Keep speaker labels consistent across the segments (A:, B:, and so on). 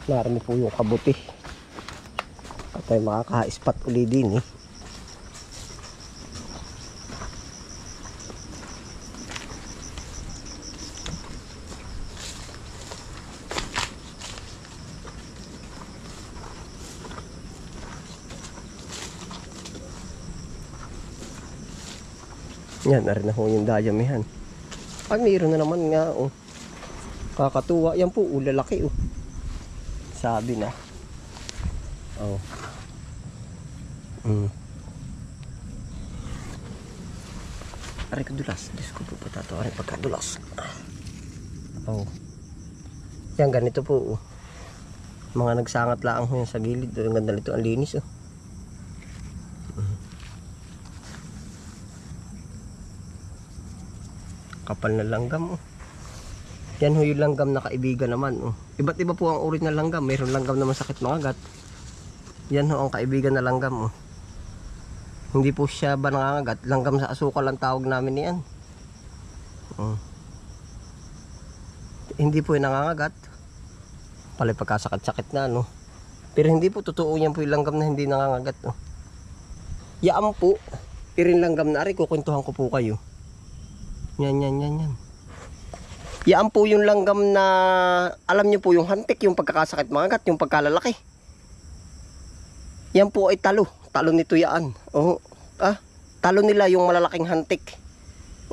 A: Marami po yung kabuti. At tayo makaka-spot uli din eh. Yan, narin na ho yung dayamihan. Ay, mayroon na naman nga, oh. Kakatuwa. Yan po, lalaki, oh. Sabi na. Oh. Aray kadulas. Diyos ko po patato. Aray pagkadulas. Oh. Yan, ganito po, oh. Mga nagsangat lang ho yan sa gilid. Ang ganda nito, ang linis, oh. Kapal na langgam, oh. Yan ho yung langgam na kaibigan naman, oh. Iba't iba po ang uri ng langgam. Mayroon langgam na masakit mangagat. Yan ho ang kaibigan na langgam, oh. Hindi po siya ba nangangagat? Langgam sa asukal ang tawag namin niyan. Oh. Hindi po yung nangangagat. Palay pagkasakit-sakit na, no. Pero hindi po totoo yan po yung langgam na hindi nangangagat, oh. Yaan po. Irin langgam na ari, kukwentuhan ko po kayo. Yan. Yan po yung langgam na, alam nyo po yung hantik, yung pagkakasakit mangagat, yung pagkalalaki. Yan po ay talo. Talo nito yan. Oh, talo nila yung malalaking hantik.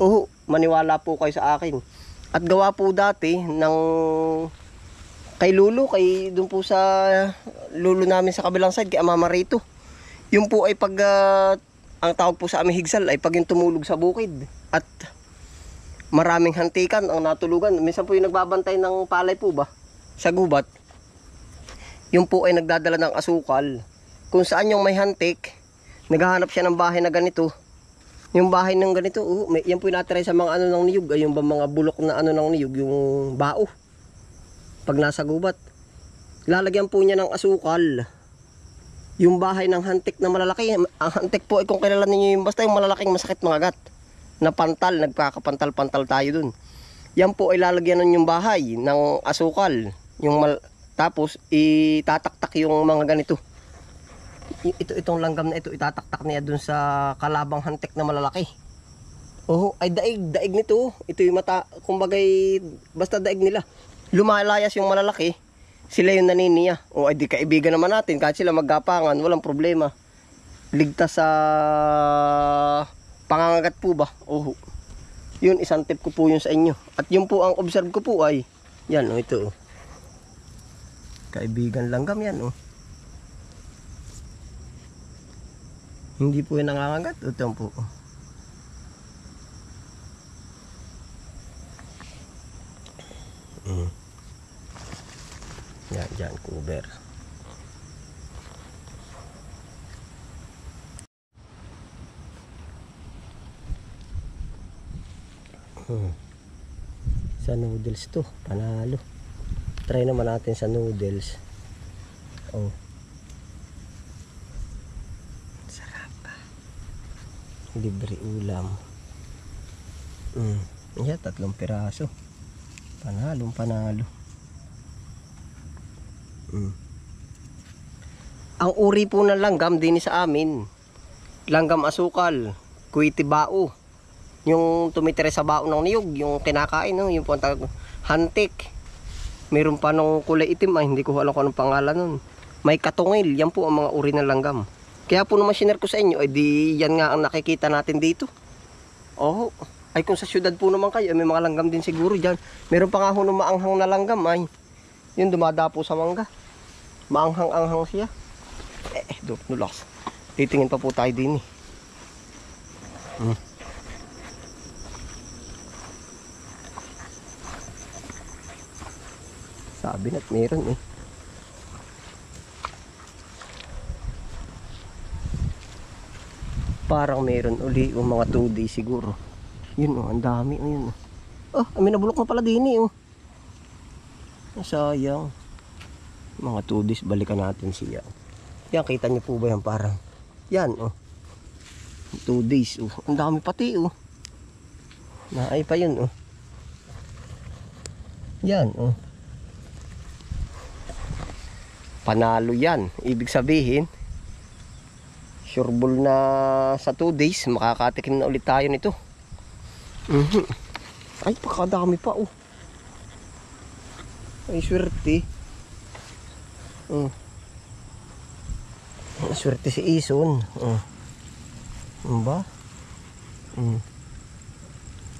A: Oh, maniwala po kayo sa akin. At gawa po dati ng kay Lulu, doon po sa Lulu namin sa kabilang side, kay Mama Rito. Yung po ay pag, ang tawag po sa aming higsal ay pag yung tumulog sa bukid. At maraming hantikan ang natulugan. Minsan po yung nagbabantay ng palay po ba sa gubat. Yung po ay nagdadala ng asukal. Kung saan yung may hantik, naghahanap siya ng bahay na ganito. Yung bahay ng ganito, yan po yung natira sa mga ano ng niyog. Ay yung ba mga bulok na ano ng niyog, yung bao. Pag nasa gubat, lalagyan po niya ng asukal. Yung bahay ng hantik na malalaki. Ang hantik po ay kung kilala ninyo yung basta yung malalaking masakit mangagat. Na pantal, nagkakapantal-pantal tayo dun. Yan po ay lalagyan nun yung bahay ng asukal. Tapos itataktak yung mga ganito. Itong langgam na ito, itataktak niya dun sa kalabang hantik na malalaki. Oh, ay daig nito. Ito yung mata, kumbagay, basta daig nila. Lumalayas yung malalaki, sila yung naniniya. O ay di kaibigan naman natin, kahit sila maggapangan, walang problema. Ligtas sa pangangagat po ba? Oh. Yun, isang tip ko po yun sa inyo. At yun po ang observe ko po ay, yan, oh, ito. Oh. Kaibigan langgam yan, oh. Hindi po yung nangangagat. Ito po. Yan, dyan, cover. Sa noodles to, panalo. Try naman natin sa noodles. Oh. Sarap. Libre ulam. Yan, 3 piraso. Panalo. Ang uri po ng langgam din sa amin, langgam asukal, kuitibao. Yung tumitira sa bao ng niyog, yung kinakain, no? Yung puntag hantik. Mayroon pa nung kulay itim, hindi ko alam kung anong pangalan nun. May katungil, yan po ang mga uri ng langgam. Kaya po naman sinare ko sa inyo, ay di yan nga ang nakikita natin dito. Oh, ay kung sa syudad po naman kayo, may mga langgam din siguro dyan. Mayroon pa nga ho nung maanghang na langgam, ay yun dumadapo sa mangga. Maanghang-anghang siya. Nulas. Titingin pa po tayo din eh. Sabi na't meron eh. Parang meron uli o mga 2 days siguro. Yun oh, ang dami oh, yun. Oh, may nabulok na pala din eh oh. Sayang. Mga 2 days balikan natin siya. Yan, kita niyo po ba yan parang. Yan oh. 2 days oh. Ang dami pati oh. Naay pa yun oh. Yan oh. Panalo yan. Ibig sabihin, sureball na sa 2 days, makakatikim na ulit tayo nito. Ay, pakadami pa, oh. Ay, swerte. Swerte si Ison. Ano ba?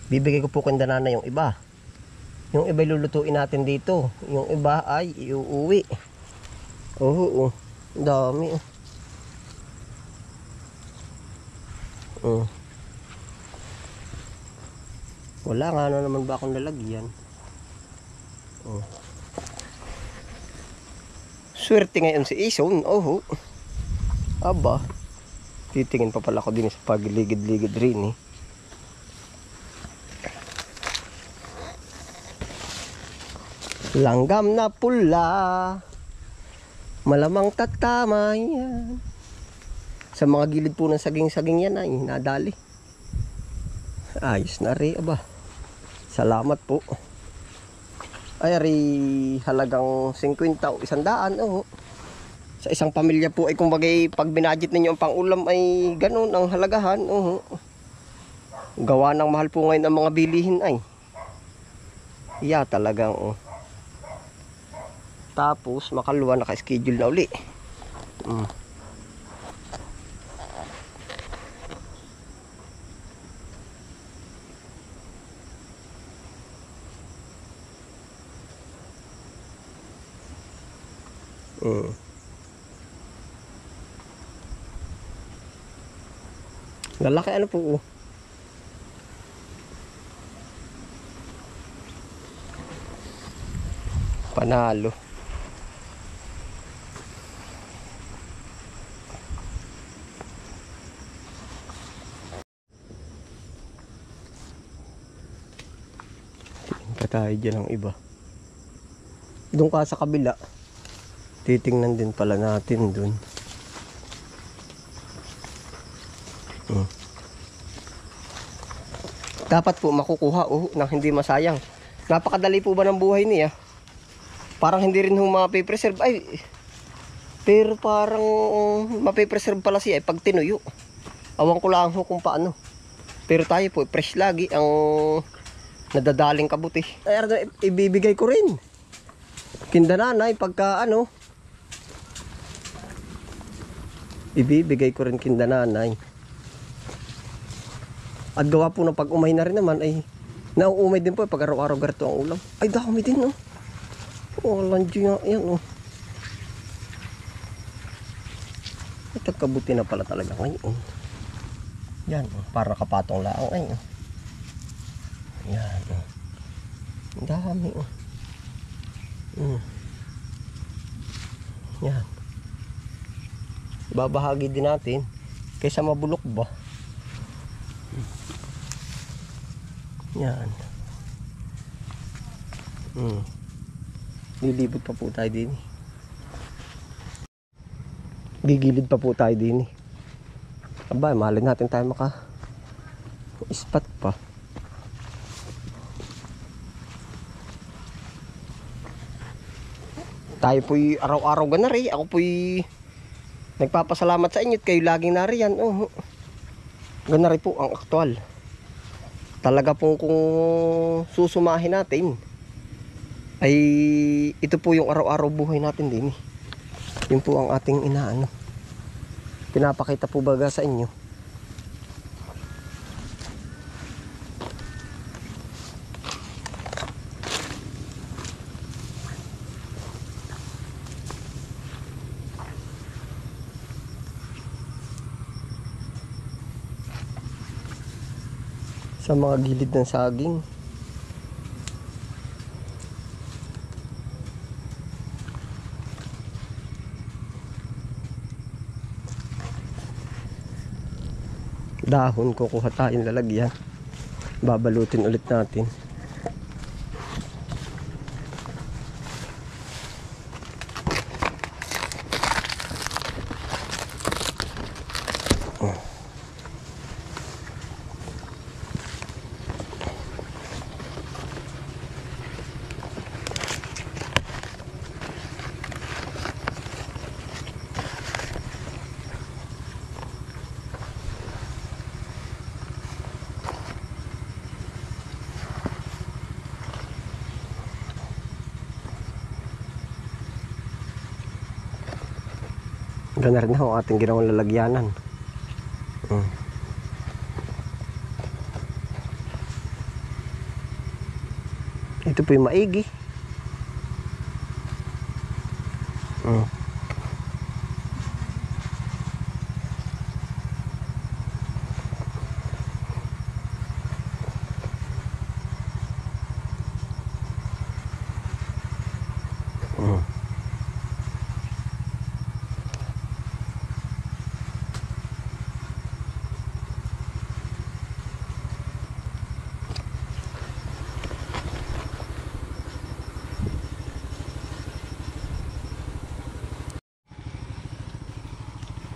A: Bibigay ko po kanda na yung iba. Yung iba lulutuin natin dito. Yung iba ay iuuwi. Oo. Dami. Wala nga na naman ba akong lalagyan. Swerte ngayon si Ison. Aba. Titingin pa pala ko din sa pagligid-ligid rin, eh. Langgam na pula, malamang tatama yan. Sa mga gilid po ng saging-saging yan ay nadali. Ayos na rin, aba. Salamat po. Ay, ari halagang 50 o 100, oh. Sa isang pamilya po ay kumbagay pag binadget ninyo ang pang-ulam ay ganun ang halagahan, oh. Gawa ng mahal po ngayon ang mga bilihin ay. Yeah, talagang, oh. Tapos makaluwa naka-schedule na uli. Lalaki ano po, oh. Panalo. Tingin pa tayo dyan ang iba. Doon ka sa kabila. Titingnan din pala natin doon. Dapat po makukuha, oh, nang hindi masayang. Napakadali po ba ng buhay niya? Parang hindi rin mapipreserve. Ay, pero parang mapipreserve pala siya pag tinuyo. Awan ko lang kung paano. Pero tayo po, fresh lagi ang nadadaling kabuti. Ay, ibibigay ko rin. Kindananay pagka ano. Ibibigay ko rin kindananay. At gawa po ng pag-umay na rin naman ay nauumay din po pag araw-araw garito ang ulam. Ay, dami din, no? Oh, lanji nga yan, oh. Ay, tagkabuti na pala talaga ngayon. Yan, oh. Para kapatong laang ay, oh. Yan, oh. Ang dami, oh. Yan. Babahagi din natin kaysa mabulok ba. Yan. Lilibot pa po tayo din. Gigilid pa po tayo din. Aba, mahalin natin tayo maka-spot pa. Tayo po'y araw-araw ganari. Ako po'y nagpapasalamat sa inyo at kayo laging nariyan. Oh. Ganari po ang aktual. Talaga po kung susumahin natin ay ito po yung araw-araw buhay natin din. Yun po ang ating inaano. Pinapakita po baga sa inyo. Sa mga gilid ng saging. Dahon, kukuha tayong lalagyan. Babalutin ulit natin. Gana rin ang ating ginawang lalagyanan. Ito po yung maigi.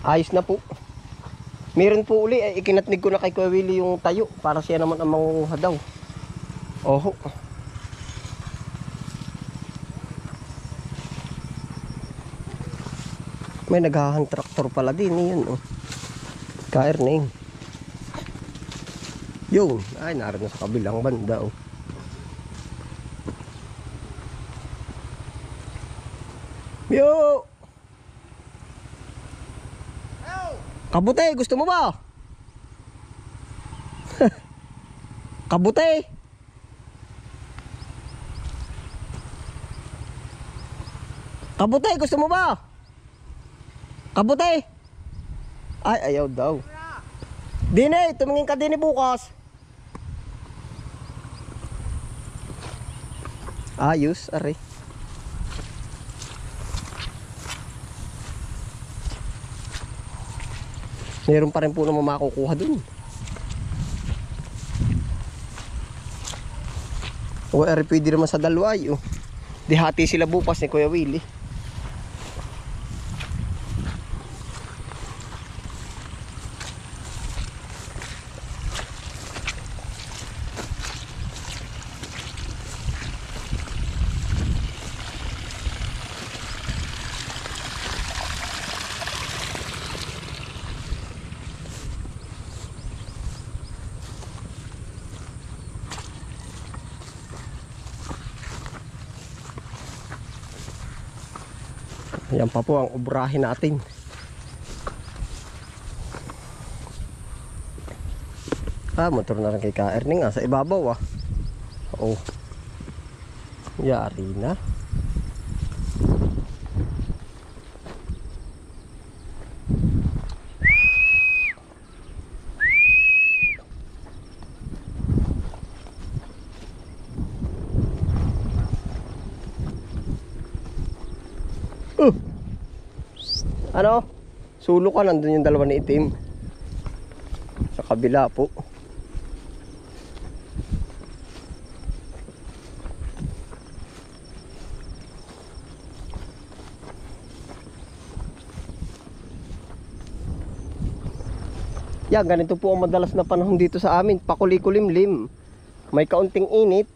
A: Ayos na po. Meron po uli, ikinatnig ko na kay Kuya Willie yung tayo para siya naman ang mangunguha daw. Oho. May naghahang traktor pala din yun. Ka-earning. Yun, ay naroon na sa kabilang banda. Yo! Kabute, gusto mo ba? Kabute. Kabute, gusto mo ba? Kabute. Ay, ayaw daw. Dine, tumingin ka din bukas. Ayos, are. Meron pa rin po naman makukuha dun. O pwede naman sa dalway. Dihati sila bukas ni Kuya Willie. Yan pa po ang obrahin natin. Motor na rin kay ka-earning sa ibabaw Oo. Yari na. Ano? Sulo ka, nandun yung dalawa ni itim. Sa kabila po. Yan, ganito po ang madalas na panahon dito sa amin. Pakuli-kulimlim. May kaunting init.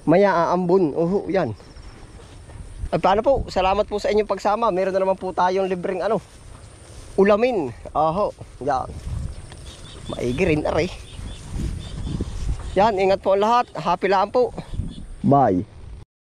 A: Maya aambon. Yan. Ay, paano po? Salamat po sa inyong pagsama. Meron na naman po tayong libreng ulamin. Yan. Maigi rin, are. Yan, ingat po ang lahat. Happy lang po. Bye.